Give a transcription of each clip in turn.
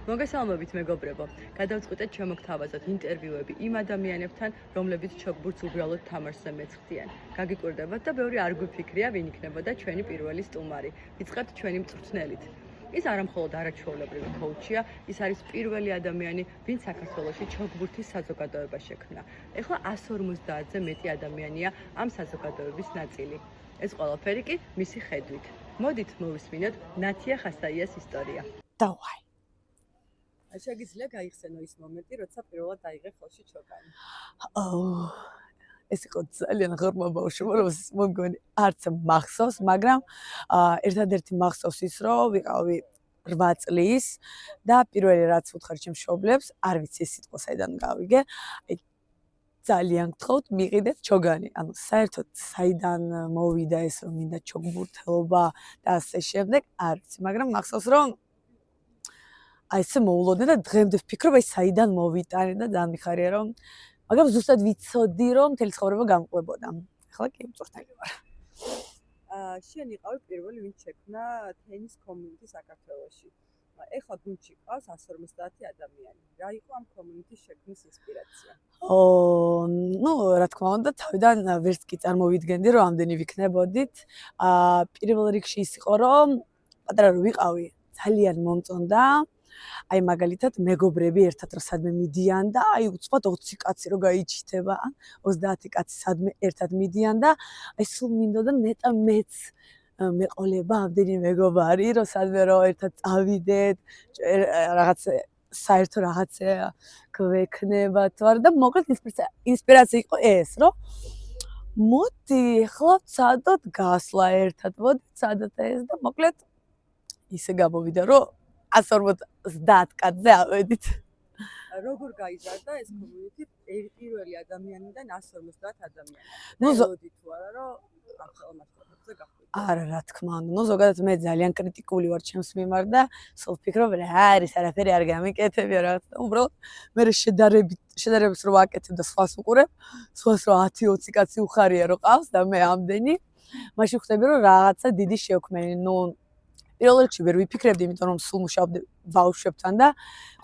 მოგესალმებით მეგობრებო. გადავწყვიტეთ შემოგთავაზოთ ინტერვიუები იმ ადამიანებთან, რომლებიც ჩოგბურთს უბრალოდ თამაშზე მეცხრიან. გაგიკვირდებათ და ბევრი არ გვიფიქრია, ვინ იქნებოდა ჩვენი პირველი სტუმარი. ვიწყებთ ჩვენი მწვრთნელით. ის არამხოლოდ არაჩვეულებრივი კოუჩია, ის არის პირველი ადამიანი, ვინც საქართველოში ჩოგბურთის საზოგადოება შექმნა. ეხლა 150-ზე მეტი ადამიანია ამ საზოგადოების ნაწილი. ეს ყველაფერი კი მისი ხედვით. მოდით მოვისმინოთ ნათია ხასაიას ისტორია. დავაი. შეგიძლია გაიხსენო ის მომენტი, როცა პირველად დაიღე ხელში ჩოგანი. ეს იყო ძალიან ღრმა ბავშვობა, რომ მომგონი არც მახსოვს, მაგრამ ერთადერთი მახსოვს ის, რომ ვიყავი 8 წლის და პირველი რაც ვუთხარ ჩემს მშობლებს, არ ვიცი ეს სიტყვა საიდან გავიგე, აი ძალიან გთხოვთ მიყიდეთ ჩოგანი. ანუ საერთოდ საიდან მოვიდა ეს რომ მინდა ჩოგბურთელობა და ასე შემდეგ, არ ვიცი, მაგრამ მახსოვს რომ აი ესე მოულოდნე და დღემდე ვფიქრობ აი საიდან მოვიტანე და ძალიან მიხარია რომ მაგრამ ზუსტად ვიცოდი რომ მთელი ცხოვრება გამყვებოდა. ახლა კი მწვრთნელი ვარ. შენ იყავი პირველი, ვინც შექმნა თენის კომიუნიტი საქართველოში. ეხლა გუნდში ყავს 150 ადამიანი. რა იყო ამ კომიუნიტის შექმნის ინსპირაცია? ნუ რა თქმა უნდა, თავიდან ვერც კი წარმოვიდგენდი რომ ამდენი ვიქნებოდით. პირველ რიგში ის იყო რომ პატარა რო ვიყავი, ძალიან მომწონდა. აი მაგალითად მეგობრები ერთად რო სადმე მიდიან და აი უცბად 20 კაცი რო გაიჩიტება, 30 კაცი სადმე ერთად მიდიან და აი სულ მინდოდა ნეტა მეც მეყოლება ამდენი მეგობარი, რომ სადმე რო ერთად წავიდეთ, რაღაც საერთო რაღაცა გვექნებათ ვარ და მოკლედ ინსპირაცია იყო ეს, რომ მოდი ახლა ვცადოთ გასვლა ერთად, მოდი ვცადოთ ეს და მოკლედ ისე გამოვიდა, რომ 150 კაცზე ავედით. როგორ გაიზარდა ეს კომიუნიტი პირველი ადამიანიდან 150 ადამიანი? ნუ ზოდი თუ არა რომ ამ ხელმასწავლებლებზე გახვიდე. არა, რა თქმა უნდა. ნუ ზოგადად მე ძალიან კრიტიკული ვარ ჩემს მიმართ და სულ ვფიქრობ რა არის, არაფერი არ გამიკეთებია რაღაც და უბრალოდ მე შედარებას რო ვაკეთებ და სხვას უყურებ, სხვას რო 10-20 კაცი უხარია რო ყავს და მე ამდენი, მაშინ ხვდები რომ რაღაცა დიდი შეუქმენი. ნუ პირველ რიგში ვერ ვიფიქრებდი, იმიტომ რომ სულ მუშაობდი ბავშვებთან და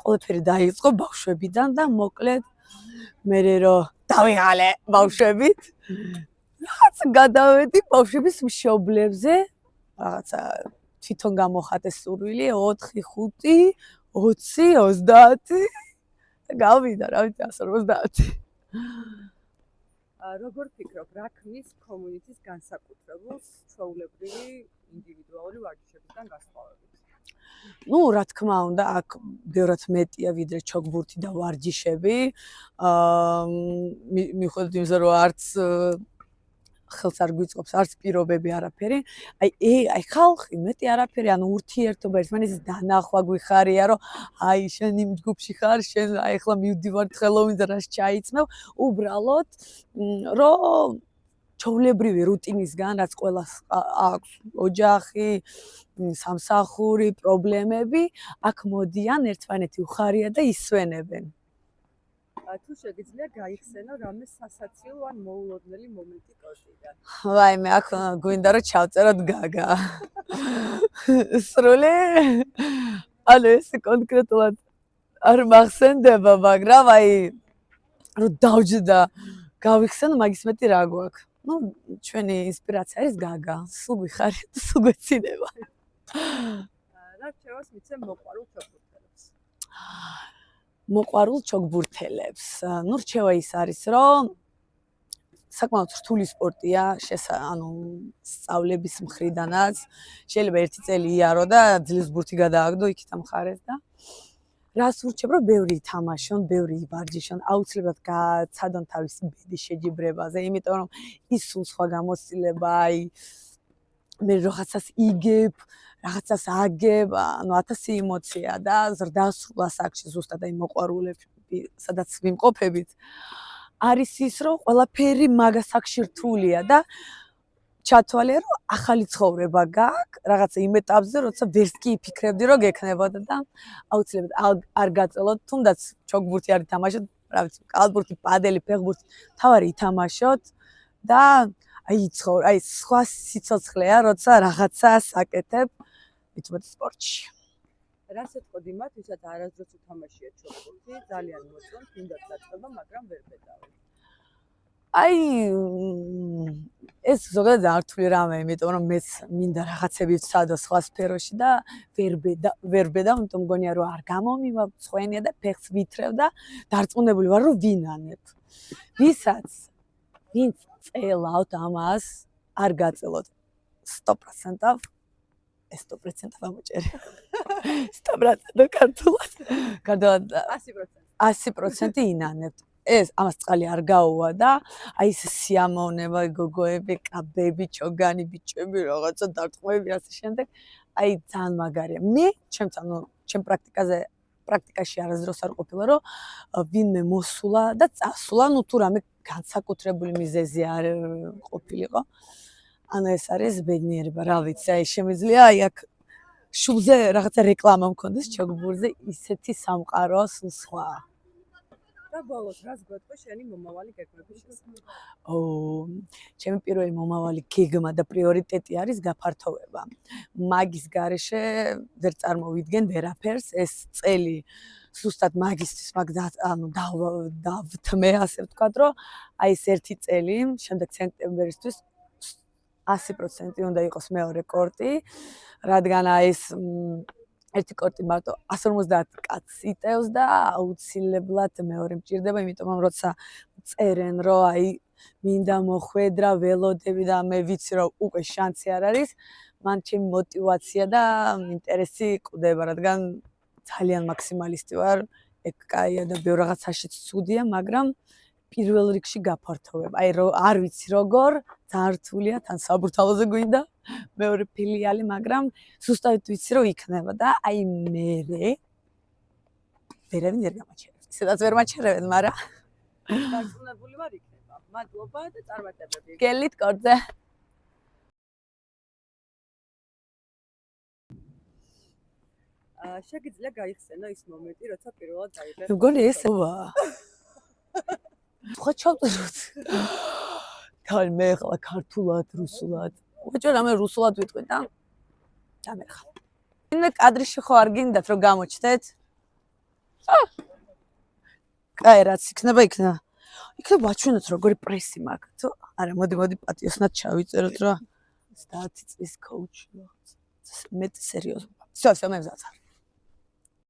ყველაფერი დაიწყო ბავშვებიდან და მოკლედ მე რომ დავიღალე ბავშვებით რაღაცა გადავედი ბავშვების მშობლებზე, რაღაცა თვითონ გამოხატე სურვილი 4, 5, 20, 30 და გავიდა, რა ვიცი 150. როგორ ფიქრობ, რა ქმნის კომიუნიტის განსაკუთრებულს ჩვეულებრივი ინდივიდუალური ვარჯიშებისგან განსხვავებით? ნუ რა თქმა უნდა, აქ ბევრად მეტია ვიდრე ჩოგბურთი და ვარჯიშები. მიუხედავად იმისა, რომ არც ხელს არ გვიწყობს, არც პირობები არაფერი. აი ხალხი მეტი არაფერი, ანუ ურთიერთობა ერთმანეთის დანახვა გვიხარია, რომ აი შენ იმ ჯგუფში ხარ, შენ აი ახლა მივდივარ ხელოვინზე რას ჩაიცმევ, უბრალოდ რომ ჩოვლებრივი რუტინისგან, რაც ყველას აქვს, ოჯახი, სამსახური, პრობლემები, აქ მოდიან ერთმანეთი უხარია და ისვენებენ. თუ შეგიძლია გაიხსენო რამე სასაცილო ან მოულოდნელი მომენტი კოშიდან. ვაიმე, აქ გვინდა რომ ჩავწეროთ გაგა. სრული? ანუ ეს კონკრეტულად არ მახსენდება, მაგრამ აი რომ დავჯდა გავიხსენო, მაგის მეტი რა გვაქვს. ნუ ჩვენი ინსპირაცია არის გაგა. სულ გვიხარია და სულ გვეცინება. რა რჩევას მიცემ მოყვარულ ჩოგბურთელებს? მოყვარულ ჩოგბურთელებს. ნუ რჩევა ის არის, რომ საკმაოდ რთული სპორტია, ანუ სწავლების მხრიდანაც. შეიძლება 1 წელი იარო და ძლივს ბურთი გადააგდო იქით ამ მხარეს და რას ვურჩევ, რომ ბევრი ითამაშონ, ბევრი ივარჯიშონ, აუცილებლად გააცადონ თავისი ბედი შეჯიბრებაზე, იმიტომ რომ ის სულ სხვა გამოცდილება, აი მე რაღაცას იგებ, რაღაცას აგებ, ანუ 1000 ემოცია და ზრდასრულად აქში ზუსტად აი მოყვარულები, სადაც ვიმყოფებით, არის ის, რომ ყველაფერი მაგას აქში რთულია და ჩათვალე, რომ ახალი ცხოვრება გაქვს, რაღაცა იმ ეტაპზე, როცა ვერც კი იფიქრებდი, რომ გექნებოდა და აუცილებლად არ გაწელოთ, თუნდაც ჩოგბურთი არ ითამაშოთ, რა ვიცი, კალათბურთი, პადელი, ფეხბურთი, თავარი ითამაშოთ და აი სხვა სიცოცხლეა, როცა რაღაცას აკეთებ, ვიწმოთ სპორტში. რას ეთყოდი მათ, ვისაც არასდროს უთამაშია ჩოგბურთი, ძალიან მოწონთ, მინდათ დაწყება, მაგრამ ვერ ბედავენ. აი ეს ზოგადად არ რთული რამე, იმიტომ რომ მეც მინდა რაღაცები ვცადო სხვა სფეროში და ვერ ბედა, იმიტომ მგონია რომ არ გამომივაცხვენია და ფეხს ვითრევ და დარწმუნებული ვარ რომ ვინანებ. ვინც წელავთ ამას, არ გაწელოთ 100%. ეს 100% ამოჭერი. 100% ქართულად. გარდავალ 100% ინანებთ. ეს ამას წყალი არ გაუვა და აი ეს სიამოვნება, გოგოები, კაბები, ჩოგანი, ბიჭები, რაღაცა დარტყმები ასე შემდეგ. აი ძალიან მაგარია. მე ჩემ პრაქტიკაში არასდროს არ ყოფილა, რომ ვინმე მოსულა და წასულა, ნუ თუ რამე განსაკუთრებული მიზეზი არ ყოფილიყო. ანუ ეს არის ბედნიერება, რა ვიცი, აი შემიძლია აი აქ შუბზე რაღაცა რეკლამა მქონდეს ჩოგბურთზე, ისეთი სამყარო სულ სხვა. და ბოლოს რას გვეტყვი შენი მომავალი გეგმების შესახებ? ჩემი პირველი მომავალი გეგმა და პრიორიტეტი არის გაფართოვება. მაგის გარეშე ვერ წარმოვიდგენ ვერაფერს, ეს წელი ზუსტად მაგისტრის დავთმე, ასე ვთქვათ, რომ აი ეს ერთი წელი, შემდეგ სექტემბერისთვის 100% უნდა იყოს მეორე კორტი, რადგან აი ეს ერთი კორტი მარტო 150 კაცს იტევს და აუცილებლად მეორე მჭირდება, იმიტომ რომ როცა წერენ, რომ აი მინდა მოხვედრა, ველოდები და მე ვიცი რომ უკვე შანსი არ არის, მან ჩემი мотиваცია და ინტერესი კვდება, რადგან ძალიან მაქსიმალისტი ვარ, ეგ კაია და ბევრ რაღაცაშიც ცუდია, მაგრამ პირველ რიგში გაფართოვება. აი არ ვიცი როგორ, ძალიან რთულია, თან საბურთალოზე გვინდა მეორე ფილიალი, მაგრამ ზუსტად ვიცი რომ იქნება და აი მე ვერავინ ვერ გამაჩერებს. ისედაც ვერ მაჩერებენ, მაგრამ დარწმუნებული ვარ იქნება. მადლობა და წარმატებები. გელით კორტზე. შეგიძლია გაიხსენო ის მომენტი, როცა პირველად დაიბერე. მგონი ესაა. ხო ჩავწეროთ. თან მე ხლა ქართულად, რუსულად. უჭერ ამე რუსულად ვიტყვი და დამერხა. მე კადრში ხო არ გინდათ რომ გამოჩნდეთ? კაი, რაც იქნება. იქნება აჩვენოთ როგორი პრესი მაქვს. თუ არა, მოდი პატიოსნად ჩავიწეროთ რა. 30 წლის კოუჩი. მე სერიოზულად. всё, მე მზად ვარ.